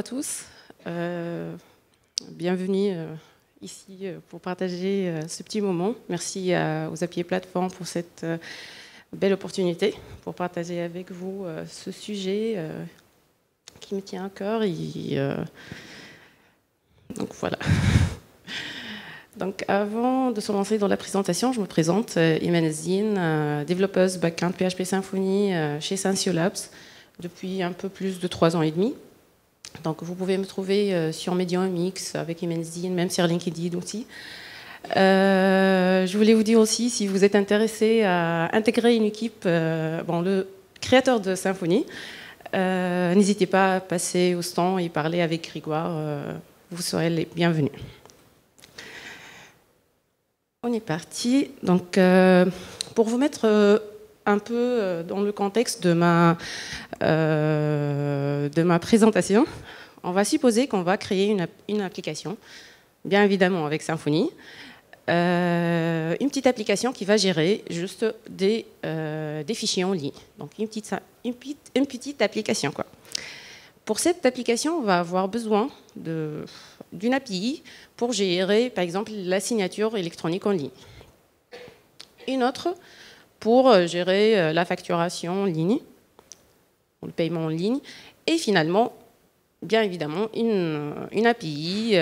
à tous. Bienvenue ici pour partager ce petit moment. Merci aux API Platform pour cette belle opportunité pour partager avec vous ce sujet qui me tient à cœur. Donc voilà. Donc avant de se lancer dans la présentation, je me présente, Imen Ezzine, développeuse backend PHP Symfony chez Sensio Labs depuis un peu plus de 3 ans et demi. Donc vous pouvez me trouver sur Medium X avec Imen Ezzine, même sur LinkedIn aussi. Je voulais vous dire aussi, si vous êtes intéressé à intégrer une équipe, le créateur de Symfony, n'hésitez pas à passer au stand et parler avec Grégoire, vous serez les bienvenus. On est parti. Donc, pour vous mettre un peu dans le contexte de ma présentation, on va supposer qu'on va créer une application, bien évidemment avec Symfony, une petite application qui va gérer juste des fichiers en ligne. Donc, une petite application, quoi. Pour cette application, on va avoir besoin d'une API pour gérer, par exemple, la signature électronique en ligne. Une autre pour gérer la facturation en ligne, le paiement en ligne. Et finalement, bien évidemment, une API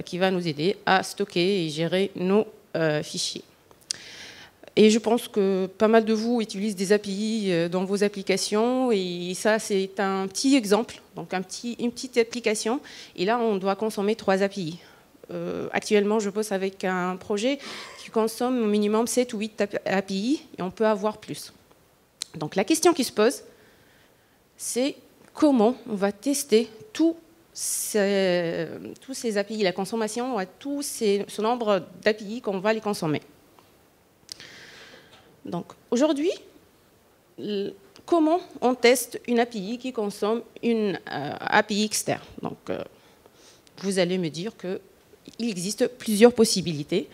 qui va nous aider à stocker et gérer nos fichiers. Et je pense que pas mal de vous utilisent des API dans vos applications. Et ça, c'est un petit exemple, donc une petite application. Et là, on doit consommer 3 API. Actuellement, je bosse avec un projet qui consomme au minimum 7 ou 8 API, et on peut avoir plus. Donc la question qui se pose, c'est comment on va tester tous ces API, la consommation à tout ce nombre d'API qu'on va les consommer. Donc aujourd'hui, comment on teste une API qui consomme une API externe? Donc vous allez me dire qu'il existe plusieurs possibilités,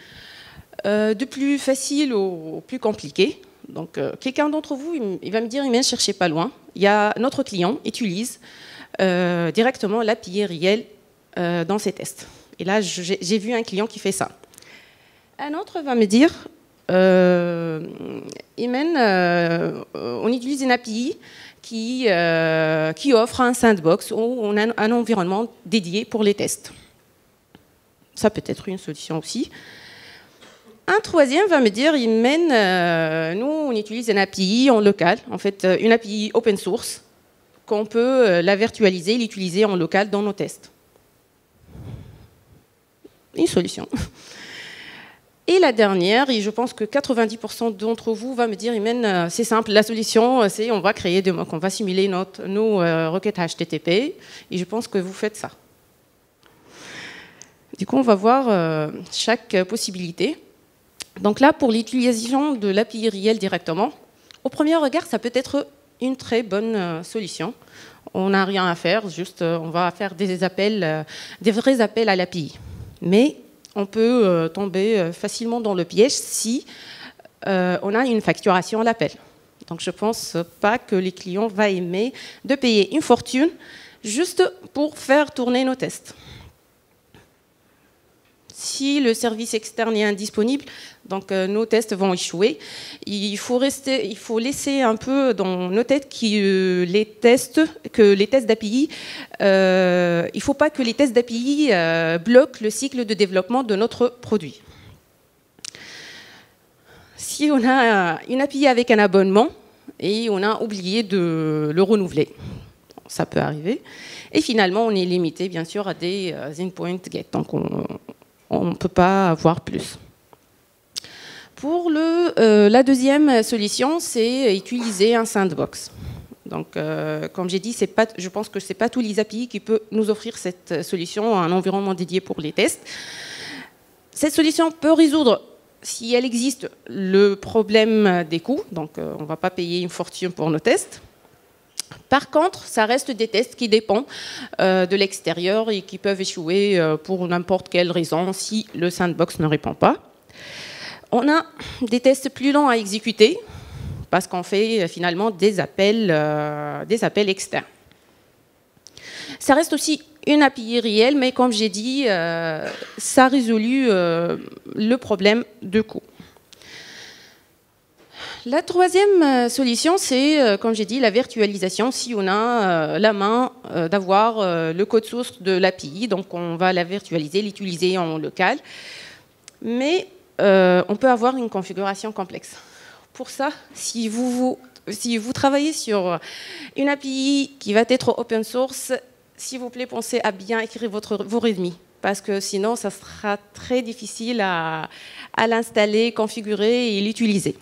de plus facile au plus compliqué. Donc quelqu'un d'entre vous, il va me dire, ne cherchez pas loin. Il y a notre client utilise directement l'API réelle dans ses tests. Et là, j'ai vu un client qui fait ça. Un autre va me dire, on utilise une API qui offre un sandbox ou on a un environnement dédié pour les tests. Ça peut être une solution aussi. Un troisième va me dire, nous on utilise une API en local, en fait une API open source, qu'on peut la virtualiser, l'utiliser en local dans nos tests. Une solution. Et la dernière, et je pense que 90% d'entre vous va me dire, c'est simple, la solution, c'est on va créer des mocks, on va simuler nos requêtes HTTP, et je pense que vous faites ça. Du coup, on va voir chaque possibilité. Donc là, pour l'utilisation de l'API réelle directement, au premier regard, ça peut être une très bonne solution. On n'a rien à faire, juste on va faire des vrais appels à l'API. Mais on peut tomber facilement dans le piège si on a une facturation à l'appel. Donc je ne pense pas que les clients vont aimer de payer une fortune juste pour faire tourner nos tests. Si le service externe est indisponible, donc nos tests vont échouer. Il faut laisser un peu dans nos têtes que les tests d'API, il ne faut pas que les tests d'API bloquent le cycle de développement de notre produit. Si on a une API avec un abonnement et on a oublié de le renouveler, ça peut arriver. Et finalement, on est limité, bien sûr, à des endpoint get. Donc, on ne peut pas avoir plus. Pour la deuxième solution, c'est utiliser un sandbox. Donc, comme j'ai dit, je pense que ce n'est pas tous les API qui peuvent nous offrir cette solution, un environnement dédié pour les tests. Cette solution peut résoudre, si elle existe, le problème des coûts. Donc, on ne va pas payer une fortune pour nos tests. Par contre, ça reste des tests qui dépendent de l'extérieur et qui peuvent échouer pour n'importe quelle raison si le sandbox ne répond pas. On a des tests plus lents à exécuter parce qu'on fait finalement des appels externes. Ça reste aussi une API réelle, mais comme j'ai dit, ça résout le problème de coût. La troisième solution, c'est, comme j'ai dit, la virtualisation. Si on a la main d'avoir le code source de l'API, donc on va la virtualiser, l'utiliser en local. Mais on peut avoir une configuration complexe. Pour ça, si vous travaillez sur une API qui va être open source, s'il vous plaît, pensez à bien écrire vos README, parce que sinon, ça sera très difficile à l'installer, configurer et l'utiliser.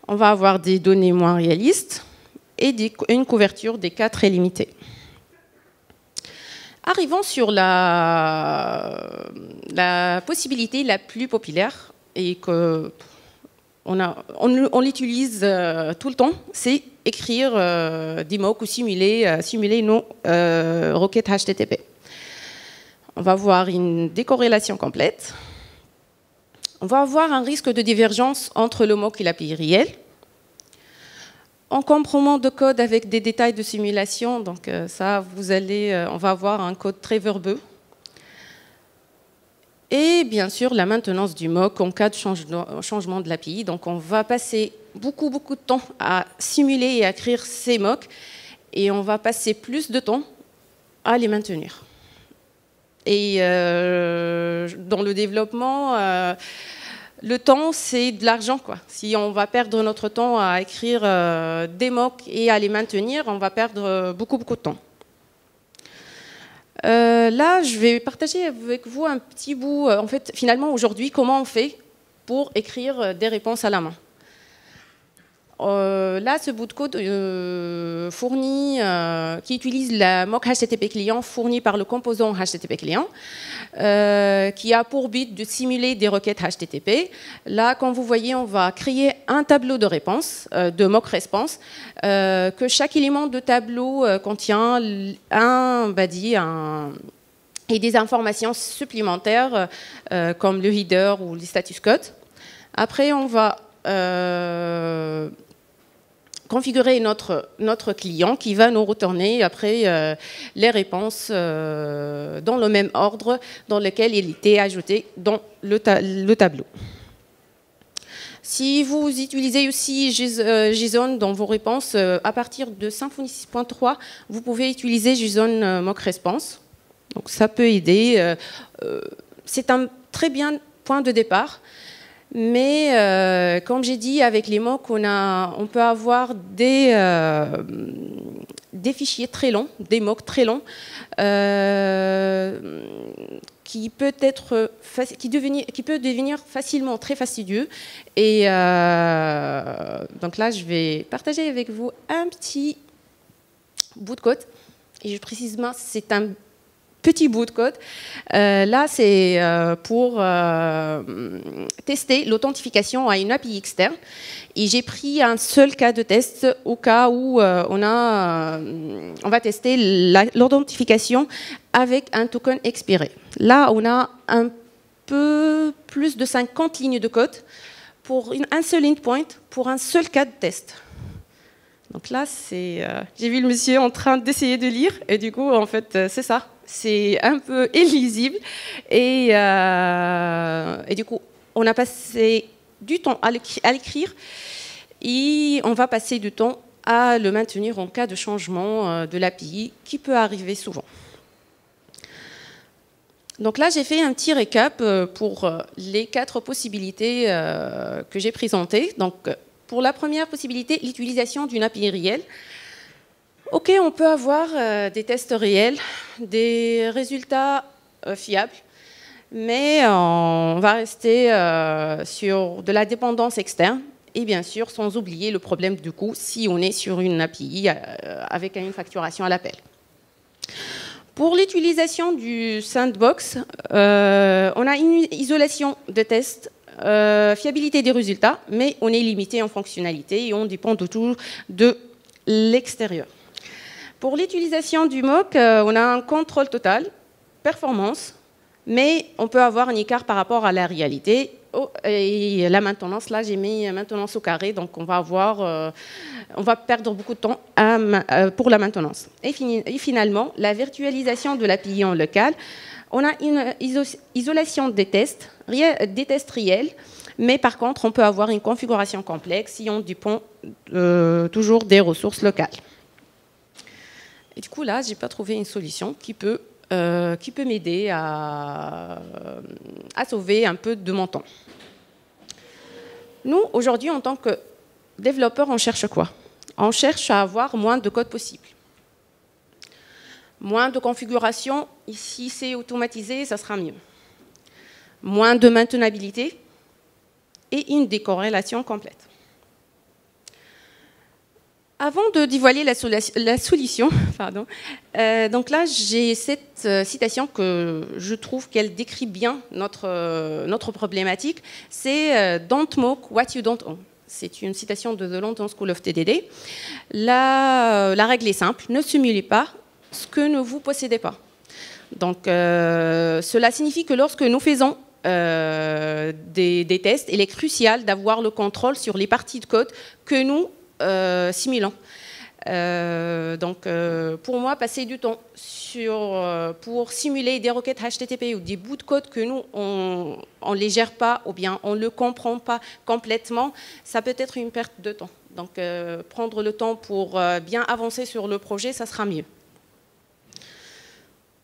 On va avoir des données moins réalistes et une couverture des cas très limitée. Arrivons sur la possibilité la plus populaire et qu'on l'utilise tout le temps, c'est écrire des mocks ou simuler nos requêtes HTTP. On va avoir une décorrélation complète. On va avoir un risque de divergence entre le mock et l'API réelle. Encombrement de code avec des détails de simulation, donc ça, on va avoir un code très verbeux. Et bien sûr, la maintenance du mock en cas de changement de l'API. Donc on va passer beaucoup de temps à simuler et à écrire ces mocks, et on va passer plus de temps à les maintenir. Et dans le développement, le temps, c'est de l'argent, quoi. Si on va perdre notre temps à écrire des mocks et à les maintenir, on va perdre beaucoup de temps. Là, je vais partager avec vous un petit bout, en fait, finalement, aujourd'hui, comment on fait pour écrire des réponses à la main. Là, ce bout de code qui utilise la mock HTTP client fournie par le composant HTTP client, qui a pour but de simuler des requêtes HTTP. Là, comme vous voyez, on va créer un tableau de réponse, de mock response, que chaque élément de tableau contient un body et des informations supplémentaires, comme le header ou les status codes. Après, on va configurer notre client qui va nous retourner après les réponses dans le même ordre dans lequel il était ajouté dans le tableau. Si vous utilisez aussi JSON dans vos réponses, à partir de Symfony 6.3, vous pouvez utiliser JSON Mock Response. Donc ça peut aider. C'est un très bien point de départ. Mais comme j'ai dit, avec les mocks, on peut avoir des fichiers très longs, des mocks très longs, qui peut devenir facilement très fastidieux. Et donc là, je vais partager avec vous un petit bout de code. Et je précise, c'est un petit bout de code. Là, c'est pour tester l'authentification à une API externe. Et j'ai pris un seul cas de test au cas où on va tester l'authentification avec un token expiré. Là, on a un peu plus de 50 lignes de code pour un seul endpoint, pour un seul cas de test. Donc là, j'ai vu le monsieur en train d'essayer de lire, et du coup, en fait, c'est ça. C'est un peu illisible, et du coup, on a passé du temps à l'écrire, et on va passer du temps à le maintenir en cas de changement de l'API, qui peut arriver souvent. Donc là, j'ai fait un petit récap pour les 4 possibilités que j'ai présentées. Donc, pour la première possibilité, l'utilisation d'une API réelle. OK, on peut avoir des tests réels, des résultats fiables, mais on va rester sur de la dépendance externe et bien sûr, sans oublier le problème du coût si on est sur une API avec une facturation à l'appel. Pour l'utilisation du sandbox, on a une isolation de tests, fiabilité des résultats, mais on est limité en fonctionnalité et on dépend de tout de l'extérieur. Pour l'utilisation du mock, on a un contrôle total, performance, mais on peut avoir un écart par rapport à la réalité. Et la maintenance, là j'ai mis maintenance au carré, donc on va avoir on va perdre beaucoup de temps pour la maintenance. Et finalement, la virtualisation de l'API en local, on a une isolation des tests réels, mais par contre, on peut avoir une configuration complexe si on dépend toujours des ressources locales. Et du coup, là, je n'ai pas trouvé une solution qui peut m'aider à sauver un peu de mon temps. Nous, aujourd'hui, en tant que développeurs, on cherche quoi? On cherche à avoir moins de code possible. Moins de configuration, si c'est automatisé, ça sera mieux. Moins de maintenabilité et une décorrélation complète. Avant de dévoiler la solution, pardon, donc là j'ai cette citation que je trouve qu'elle décrit bien notre problématique, c'est Don't mock what you don't own. C'est une citation de The London School of TDD. La règle est simple, ne simulez pas ce que ne vous possédez pas. Donc cela signifie que lorsque nous faisons des tests, il est crucial d'avoir le contrôle sur les parties de code que nous simulons. Pour moi, passer du temps pour simuler des requêtes HTTP ou des bouts de code que nous, on ne les gère pas ou bien on ne le comprend pas complètement, ça peut être une perte de temps. Donc, prendre le temps pour bien avancer sur le projet, ça sera mieux.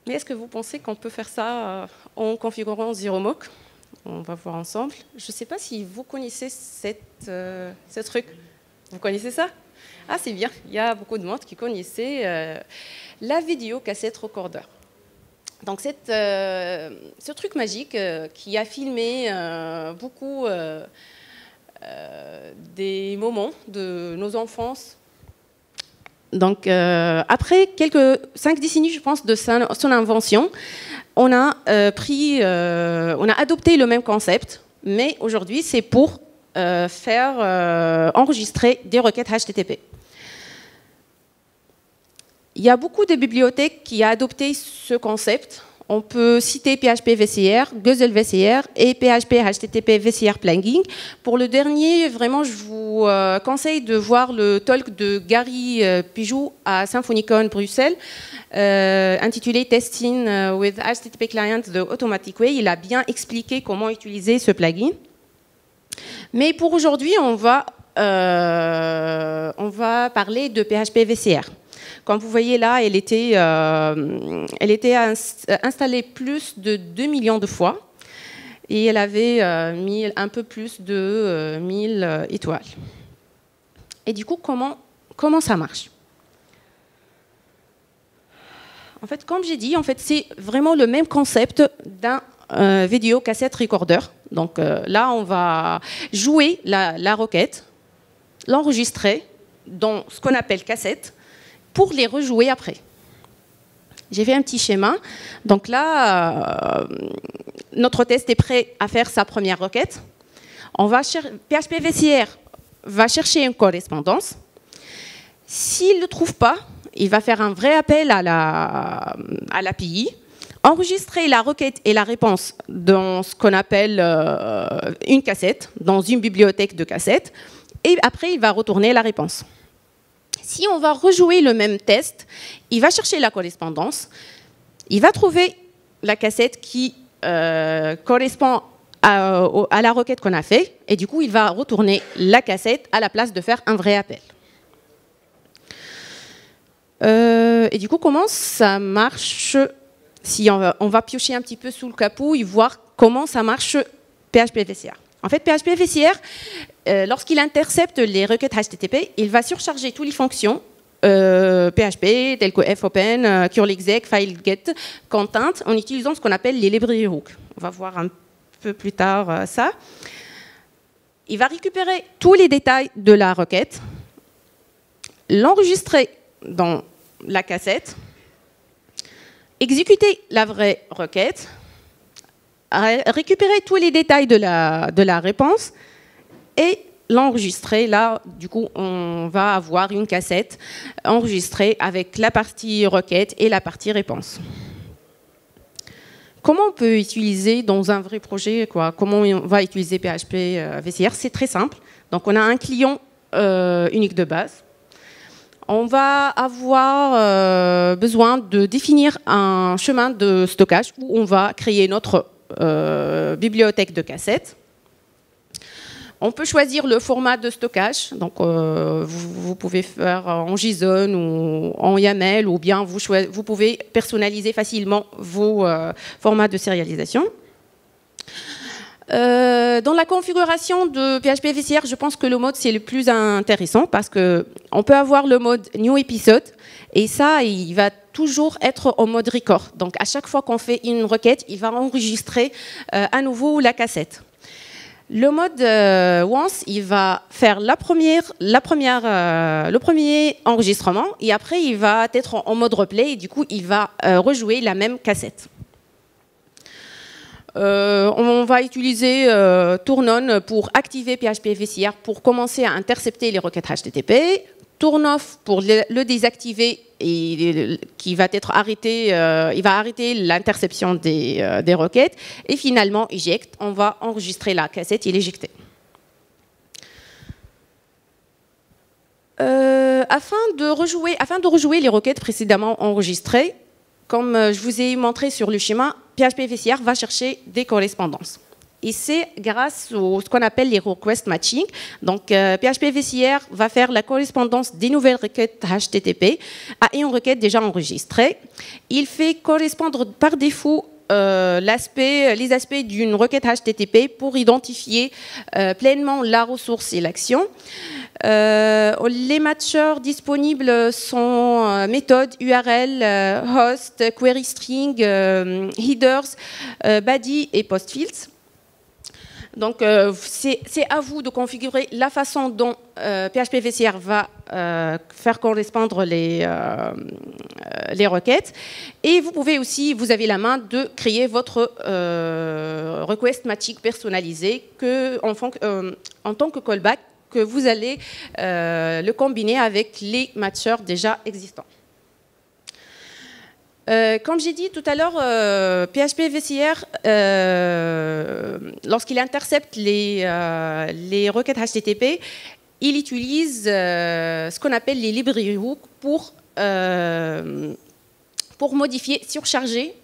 Mais est-ce que vous pensez qu'on peut faire ça en configurant ZeroMock? On va voir ensemble. Je ne sais pas si vous connaissez ce truc. Vous connaissez ça? Ah, c'est bien. Il y a beaucoup de monde qui connaissait la vidéo cassette recorder. Donc, ce truc magique qui a filmé beaucoup des moments de nos enfances. Donc, après quelques 5 décennies, je pense, de son invention, on a adopté le même concept, mais aujourd'hui, c'est pour faire enregistrer des requêtes HTTP. Il y a beaucoup de bibliothèques qui ont adopté ce concept. On peut citer PHP VCR, Guzzle VCR et PHP HTTP VCR Plugin. Pour le dernier, vraiment, je vous conseille de voir le talk de Gary Pijou à SymfonyCon Bruxelles, intitulé Testing with HTTP Client the Automatic Way. Il a bien expliqué comment utiliser ce plugin. Mais pour aujourd'hui, on va parler de PHP VCR. Comme vous voyez là, elle était installée plus de 2 millions de fois et elle avait un peu plus de 1000 étoiles. Et du coup, comment ça marche? En fait, comme j'ai dit, c'est vraiment le même concept d'un vidéo cassette recorder. Donc là, on va jouer la requête, l'enregistrer dans ce qu'on appelle cassette, pour les rejouer après. J'ai fait un petit schéma. Donc là, notre test est prêt à faire sa première requête. PHP VCR va chercher une correspondance. S'il ne le trouve pas, il va faire un vrai appel à l'API, enregistrer la requête et la réponse dans ce qu'on appelle une cassette, dans une bibliothèque de cassettes, et après, il va retourner la réponse. Si on va rejouer le même test, il va chercher la correspondance, il va trouver la cassette qui correspond à la requête qu'on a fait, et du coup, il va retourner la cassette à la place de faire un vrai appel. Et du coup, comment ça marche? Si on va piocher un petit peu sous le capot et voir comment ça marche PHP VCR. En fait, PHP VCR, lorsqu'il intercepte les requêtes HTTP, il va surcharger toutes les fonctions PHP, telles que fopen, curlexec, fileget, content, en utilisant ce qu'on appelle les librairies hook. On va voir un peu plus tard ça. Il va récupérer tous les détails de la requête, l'enregistrer dans la cassette, exécuter la vraie requête, récupérer tous les détails de la réponse et l'enregistrer. Là, du coup, on va avoir une cassette enregistrée avec la partie requête et la partie réponse. Comment on peut utiliser dans un vrai projet, comment on va utiliser PHP VCR? C'est très simple. Donc, on a un client unique de base. On va avoir besoin de définir un chemin de stockage où on va créer notre bibliothèque de cassettes. On peut choisir le format de stockage, donc vous pouvez faire en JSON ou en YAML, ou bien vous pouvez personnaliser facilement vos formats de sérialisation. Dans la configuration de PHP VCR, je pense que le mode c'est le plus intéressant parce qu'on peut avoir le mode New Episode et ça, il va toujours être en mode record. Donc à chaque fois qu'on fait une requête, il va enregistrer à nouveau la cassette. Le mode once, il va faire le premier enregistrement et après il va être en mode replay et du coup il va rejouer la même cassette. On va utiliser turn-on pour activer PHP VCR pour commencer à intercepter les requêtes HTTP, turn-off pour le désactiver et qui va être arrêté, il va arrêter l'interception des requêtes, et finalement eject, on va enregistrer la cassette et l'éjecter. Afin de rejouer les requêtes précédemment enregistrées, comme je vous ai montré sur le schéma, PHP VCR va chercher des correspondances. Et c'est grâce à ce qu'on appelle les request matching. Donc, PHP VCR va faire la correspondance des nouvelles requêtes HTTP à une requête déjà enregistrée. Il fait correspondre par défaut les aspects d'une requête HTTP pour identifier pleinement la ressource et l'action. Les matchers disponibles sont méthodes, URL, host, query string, headers, body et postfields. Donc, c'est à vous de configurer la façon dont PHP VCR va faire correspondre les requêtes. Et vous pouvez aussi, vous avez la main de créer votre request matching personnalisé en tant que callback, que vous allez le combiner avec les matchers déjà existants. Comme j'ai dit tout à l'heure, PHP VCR, lorsqu'il intercepte les requêtes HTTP, il utilise ce qu'on appelle les library hooks pour modifier, surcharger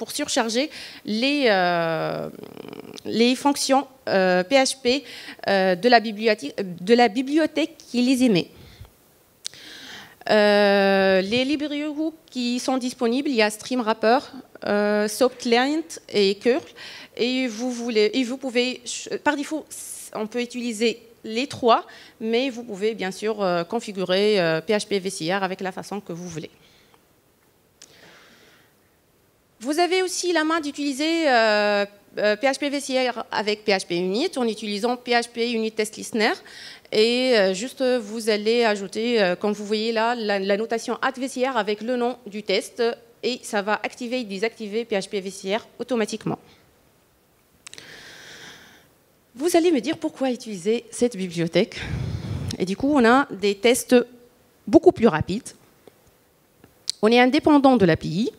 les fonctions PHP de la bibliothèque qui les émet. Les library hooks qui sont disponibles, il y a Stream Wrapper, Soap Client et curl. Et vous pouvez, par défaut, on peut utiliser les trois, mais vous pouvez bien sûr configurer PHP VCR avec la façon que vous voulez. Vous avez aussi la main d'utiliser PHP VCR avec PHP Unit en utilisant PHP Unit Test Listener. Et juste, vous allez ajouter, comme vous voyez là, la notation @VCR avec le nom du test et ça va activer et désactiver PHP VCR automatiquement. Vous allez me dire pourquoi utiliser cette bibliothèque. Et du coup, on a des tests beaucoup plus rapides. On est indépendant de l'API.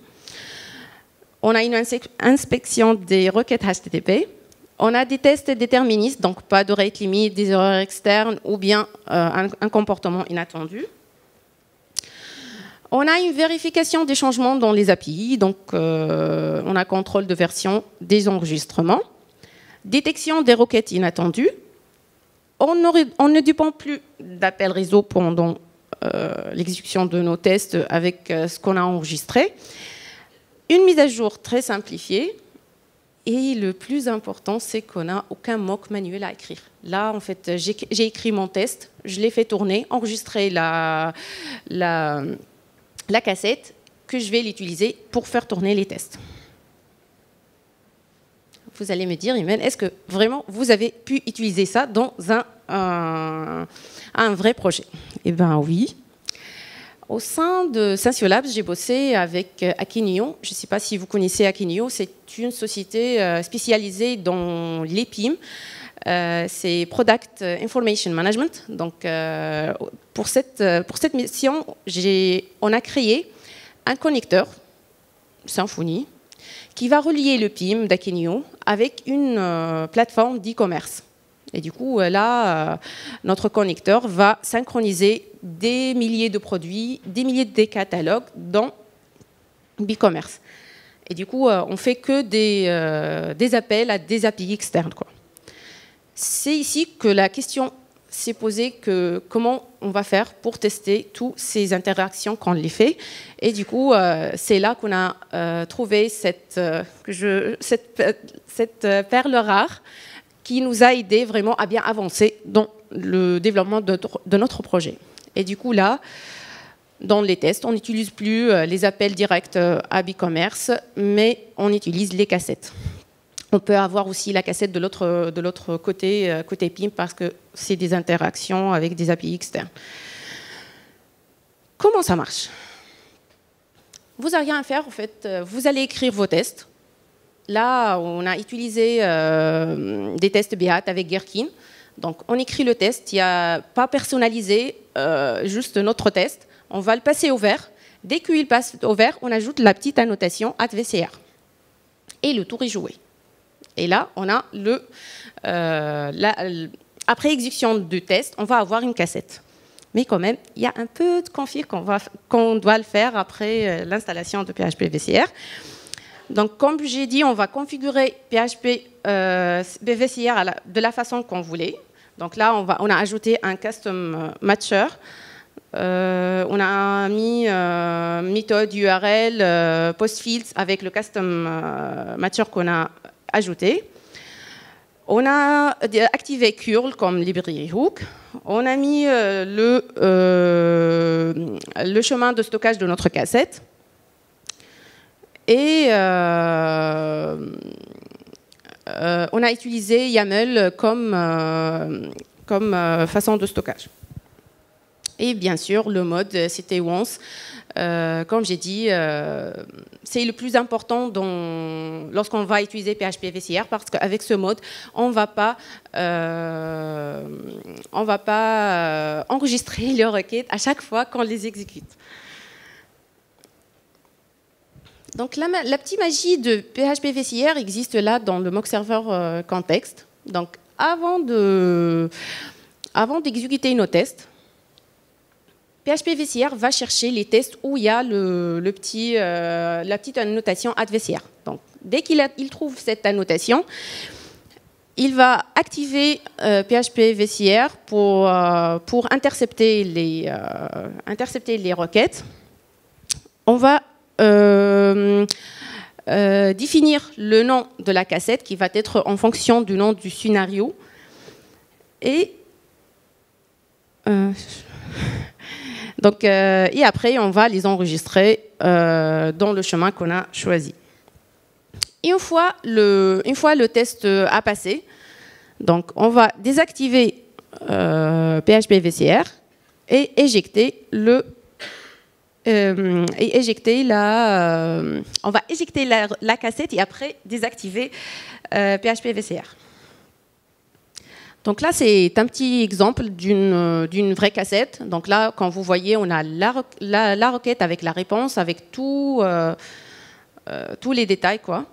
On a une inspection des requêtes HTTP. On a des tests déterministes, donc pas de rate limit, des erreurs externes ou bien un comportement inattendu. On a une vérification des changements dans les API, donc on a contrôle de version des enregistrements, détection des requêtes inattendues. On ne dépend plus d'appels réseau pendant l'exécution de nos tests avec ce qu'on a enregistré. Une mise à jour très simplifiée. Et le plus important, c'est qu'on n'a aucun mock manuel à écrire. Là, en fait, j'ai écrit mon test, je l'ai fait tourner, enregistrer la cassette que je vais l'utiliser pour faire tourner les tests. Vous allez me dire, Imen, est-ce que vraiment vous avez pu utiliser ça dans un vrai projet? Eh bien oui. Au sein de Scientiolabs, j'ai bossé avec Akeneo. Je ne sais pas si vous connaissez Akeneo, c'est une société spécialisée dans les PIM. C'est Product Information Management. Donc, pour cette mission, on a créé un connecteur Symfony qui va relier le PIM d'Akeneo avec une plateforme d'e-commerce. Et du coup, là, notre connecteur va synchroniser des milliers de produits, des milliers de catalogues dans BigCommerce. Et du coup, on ne fait que des appels à des API externes, quoi. C'est ici que la question s'est posée que comment on va faire pour tester toutes ces interactions quand on les fait. Et du coup, c'est là qu'on a trouvé cette perle rare qui nous a aidé vraiment à bien avancer dans le développement de notre projet. Et du coup, là, dans les tests, on n'utilise plus les appels directs à BigCommerce, mais on utilise les cassettes. On peut avoir aussi la cassette de l'autre côté, côté PIM, parce que c'est des interactions avec des API externes. Comment ça marche? Vous n'avez rien à faire, en fait. Vous allez écrire vos tests. Là, on a utilisé des tests Behat avec Gherkin. Donc, on écrit le test. Il n'y a pas personnalisé, juste notre test. On va le passer au vert. Dès qu'il passe au vert, on ajoute la petite annotation @VCR. Et le tour est joué. Et là, on a après exécution du test, on va avoir une cassette. Mais quand même, il y a un peu de config qu'on doit le faire après l'installation de PHP VCR. Donc, comme j'ai dit, on va configurer PHP VCR de la façon qu'on voulait. Donc là, on a ajouté un custom matcher. On a mis méthode URL postfields avec le custom matcher qu'on a ajouté. On a activé curl comme librairie hook. On a mis le chemin de stockage de notre cassette. Et on a utilisé YAML comme façon de stockage. Et bien sûr, le mode, c'était once. Comme j'ai dit, c'est le plus important lorsqu'on va utiliser PHP VCR, parce qu'avec ce mode, on ne va pas enregistrer les requêtes à chaque fois qu'on les exécute. Donc la petite magie de PHP VCR existe là dans le mock server context. Donc avant d'exécuter nos tests, PHP VCR va chercher les tests où il y a la petite annotation @VCR. Donc, dès qu'il trouve cette annotation, il va activer PHP VCR pour intercepter les requêtes. On va définir le nom de la cassette qui va être en fonction du nom du scénario. Et après, on va les enregistrer dans le chemin qu'on a choisi. Et une fois le test a passé, donc on va désactiver PHP VCR et éjecter on va éjecter la cassette et après désactiver PHP VCR. Donc là, c'est un petit exemple d'une vraie cassette. Donc là, quand vous voyez, on a la requête avec la réponse, avec tous les détails, quoi.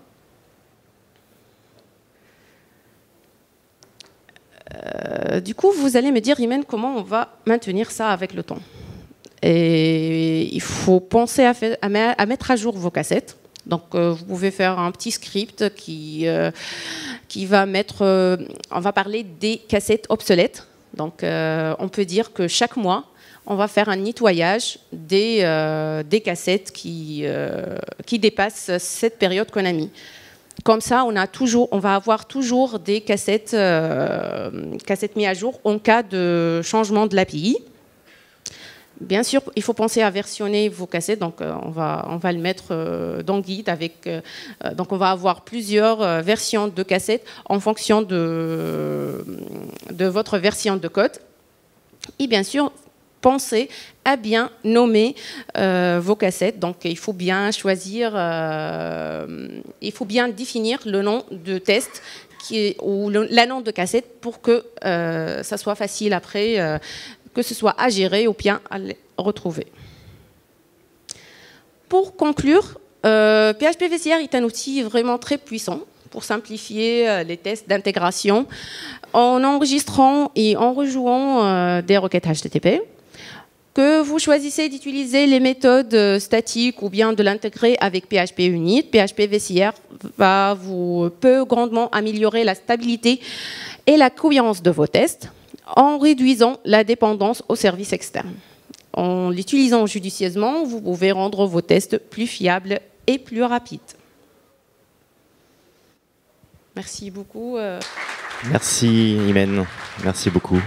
Du coup, vous allez me dire, Imen, comment on va maintenir ça avec le temps? Et il faut penser à mettre à jour vos cassettes. Donc, vous pouvez faire un petit script qui va mettre... on va parler des cassettes obsolètes. Donc, on peut dire que chaque mois, on va faire un nettoyage des cassettes qui dépassent cette période qu'on a mis. Comme ça, on va avoir toujours des cassettes mises à jour en cas de changement de l'API. Bien sûr, il faut penser à versionner vos cassettes, donc on va le mettre dans Git avec. Donc on va avoir plusieurs versions de cassettes en fonction de votre version de code. Et bien sûr, pensez à bien nommer vos cassettes. Donc il faut bien choisir, il faut bien définir le nom de test ou la nom de cassette pour que ça soit facile après. Que ce soit à gérer ou bien à les retrouver. Pour conclure, PHP VCR est un outil vraiment très puissant pour simplifier les tests d'intégration en enregistrant et en rejouant des requêtes HTTP. Que vous choisissez d'utiliser les méthodes statiques ou bien de l'intégrer avec PHP Unit, PHP VCR peut grandement améliorer la stabilité et la cohérence de vos tests en réduisant la dépendance aux services externes. En l'utilisant judicieusement, vous pouvez rendre vos tests plus fiables et plus rapides. Merci beaucoup. Merci Imen, merci beaucoup.